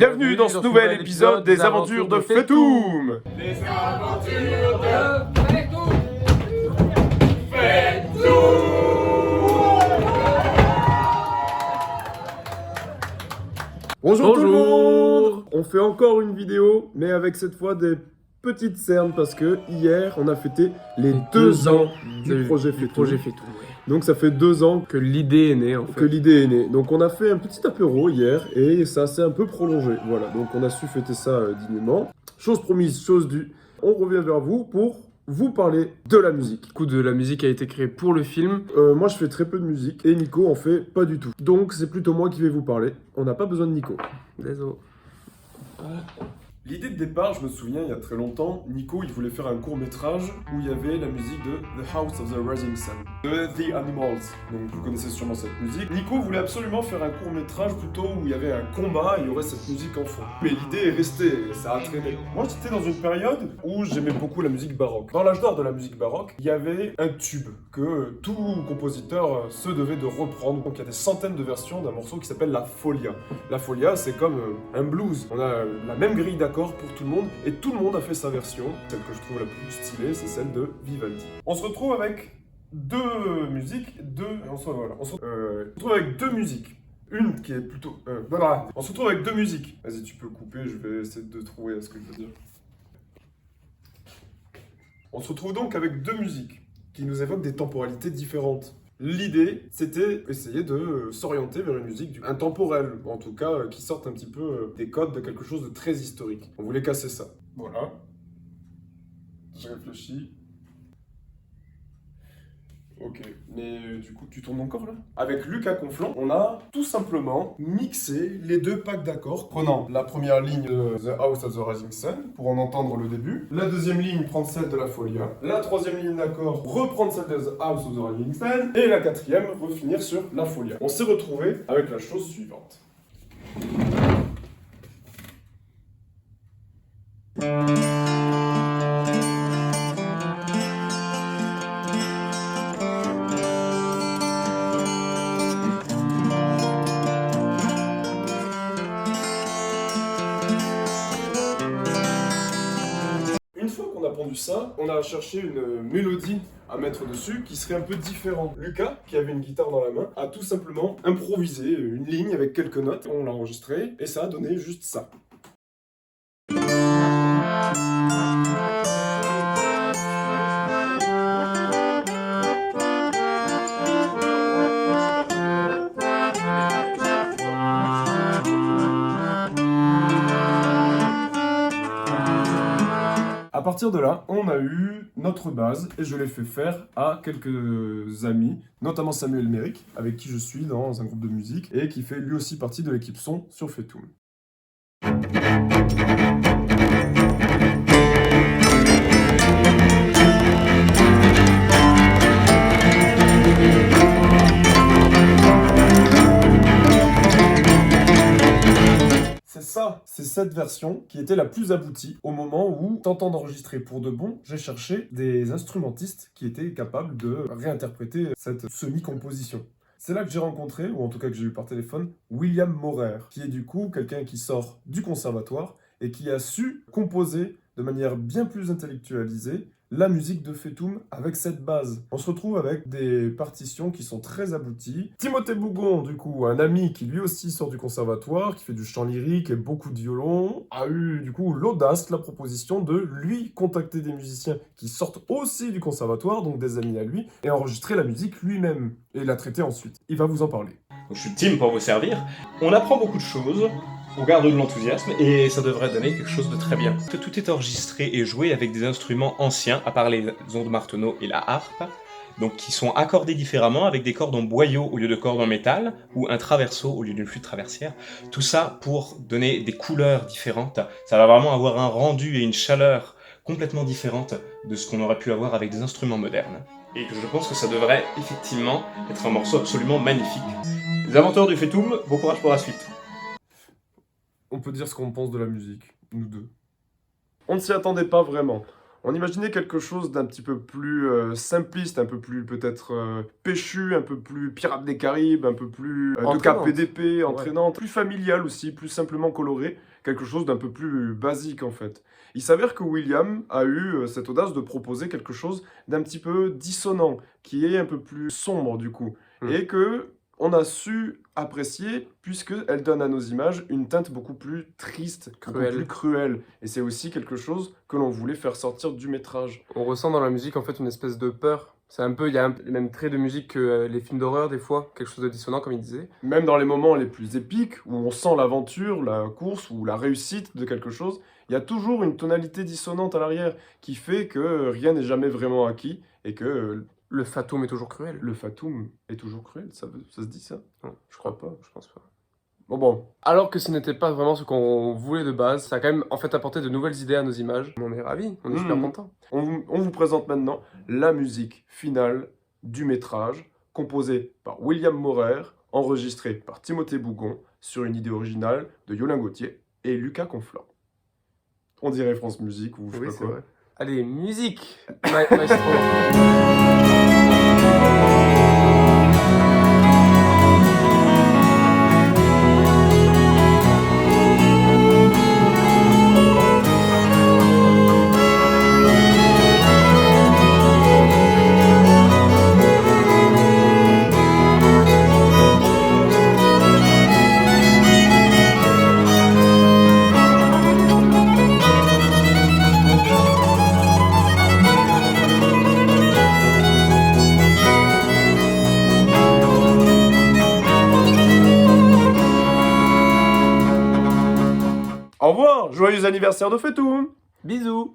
Bienvenue dans ce nouvel épisode des aventures de Fetoum. Les aventures de Fetoum. Bonjour tout le monde. On fait encore une vidéo, mais avec cette fois des petites cernes parce que hier on a fêté les 2 ans du projet Fetoum. Donc ça fait 2 ans que l'idée est née en fait. que l'idée est née. Donc on a fait un petit apéro hier et ça s'est un peu prolongé. Voilà, donc on a su fêter ça dignement. Chose promise, chose due. On revient vers vous pour vous parler de la musique. Du coup, de la musique a été créée pour le film. Moi je fais très peu de musique et Nico en fait pas du tout. Donc c'est plutôt moi qui vais vous parler. On n'a pas besoin de Nico. Désolé. L'idée de départ, je me souviens, il y a très longtemps, Nico, il voulait faire un court-métrage où il y avait la musique de The House of the Rising Sun, de The Animals. Donc vous connaissez sûrement cette musique. Nico voulait absolument faire un court-métrage plutôt où il y avait un combat et il y aurait cette musique en fond. Mais l'idée est restée, et ça a traîné. Moi, j'étais dans une période où j'aimais beaucoup la musique baroque. Dans l'âge d'or de la musique baroque, il y avait un tube que tout compositeur se devait de reprendre. Donc il y a des centaines de versions d'un morceau qui s'appelle la Folia. La Folia, c'est comme un blues. On a la même grille d'accords pour tout le monde et tout le monde a fait sa version. Celle que je trouve la plus stylée, c'est celle de Vivaldi. On se retrouve avec deux musiques, on se retrouve avec deux musiques. Une qui est plutôt... voilà. On se retrouve avec deux musiques. Vas-y, tu peux couper, je vais essayer de trouver ce que je veux dire. On se retrouve donc avec deux musiques qui nous évoquent des temporalités différentes. L'idée, c'était essayer de s'orienter vers une musique intemporelle, en tout cas qui sorte un petit peu des codes de quelque chose de très historique. On voulait casser ça. Voilà. J'ai réfléchi. Ok, mais du coup, tu tournes encore là? Avec Lucas Conflon, on a tout simplement mixé les deux packs d'accords, prenant la première ligne de The House of the Rising Sun, pour en entendre le début, la deuxième ligne prendre celle de la Folia, la troisième ligne d'accords reprendre celle de The House of the Rising Sun, et la quatrième refinir sur la Folia. On s'est retrouvé avec la chose suivante. Une fois qu'on a pondu ça, on a cherché une mélodie à mettre dessus qui serait un peu différente. Lucas, qui avait une guitare dans la main, a tout simplement improvisé une ligne avec quelques notes. On l'a enregistré et ça a donné juste ça. À partir de là, on a eu notre base et je l'ai fait faire à quelques amis, notamment Samuel Méric, avec qui je suis dans un groupe de musique et qui fait lui aussi partie de l'équipe son sur Fetoum. C'est cette version qui était la plus aboutie au moment où, tentant d'enregistrer pour de bon, j'ai cherché des instrumentistes qui étaient capables de réinterpréter cette semi-composition. C'est là que j'ai rencontré, ou en tout cas que j'ai eu par téléphone, William Maurer, qui est du coup quelqu'un qui sort du conservatoire et qui a su composer de manière bien plus intellectualisée la musique de Fetoum avec cette base. On se retrouve avec des partitions qui sont très abouties. Timothée Bougon, du coup, un ami qui lui aussi sort du conservatoire, qui fait du chant lyrique et beaucoup de violon, a eu du coup l'audace, la proposition de lui contacter des musiciens qui sortent aussi du conservatoire, donc des amis à lui, et enregistrer la musique lui-même, et la traiter ensuite. Il va vous en parler. Donc, je suis Tim pour vous servir. On apprend beaucoup de choses, on garde de l'enthousiasme et ça devrait donner quelque chose de très bien. Tout est enregistré et joué avec des instruments anciens, à part les ondes marteneau et la harpe, donc qui sont accordés différemment avec des cordes en boyau au lieu de cordes en métal, ou un traverso au lieu d'une flûte traversière. Tout ça pour donner des couleurs différentes. Ça va vraiment avoir un rendu et une chaleur complètement différente de ce qu'on aurait pu avoir avec des instruments modernes. Et je pense que ça devrait effectivement être un morceau absolument magnifique. Les aventures du Fetoum, bon courage pour la suite. On peut dire ce qu'on pense de la musique, nous deux. On ne s'y attendait pas vraiment. On imaginait quelque chose d'un petit peu plus simpliste, un peu plus peut-être péchu, un peu plus Pirates des Caraïbes, un peu plus de Entraînante. KPDP, entraînante, plus familial aussi, plus simplement coloré, quelque chose d'un peu plus basique en fait. Il s'avère que William a eu cette audace de proposer quelque chose d'un petit peu dissonant, qui est un peu plus sombre du coup, et que on a su apprécier puisqu'elle donne à nos images une teinte beaucoup plus triste, beaucoup Cruelle. plus cruelle. Et c'est aussi quelque chose que l'on voulait faire sortir du métrage. On ressent dans la musique en fait une espèce de peur. C'est un peu, il y a les mêmes traits de musique que les films d'horreur des fois, quelque chose de dissonant comme il disait. Même dans les moments les plus épiques, où on sent l'aventure, la course ou la réussite de quelque chose, il y a toujours une tonalité dissonante à l'arrière qui fait que rien n'est jamais vraiment acquis et que Le fatum est toujours cruel. le fatum est toujours cruel. Ça se dit ça? Non, Je crois pas. je pense pas. Bon. Alors que ce n'était pas vraiment ce qu'on voulait de base, ça a quand même en fait apporté de nouvelles idées à nos images. On est ravis, on est super contents. On vous présente maintenant la musique finale du métrage, composée par William Maurer, enregistrée par Timothée Bougon, sur une idée originale de Yolin Gauthier et Lucas Conflans. On dirait France Musique ou je sais Oui, pas c'est quoi. vrai. Allez, musique Maestro. Au revoir, joyeux anniversaire de Fetou! Bisous.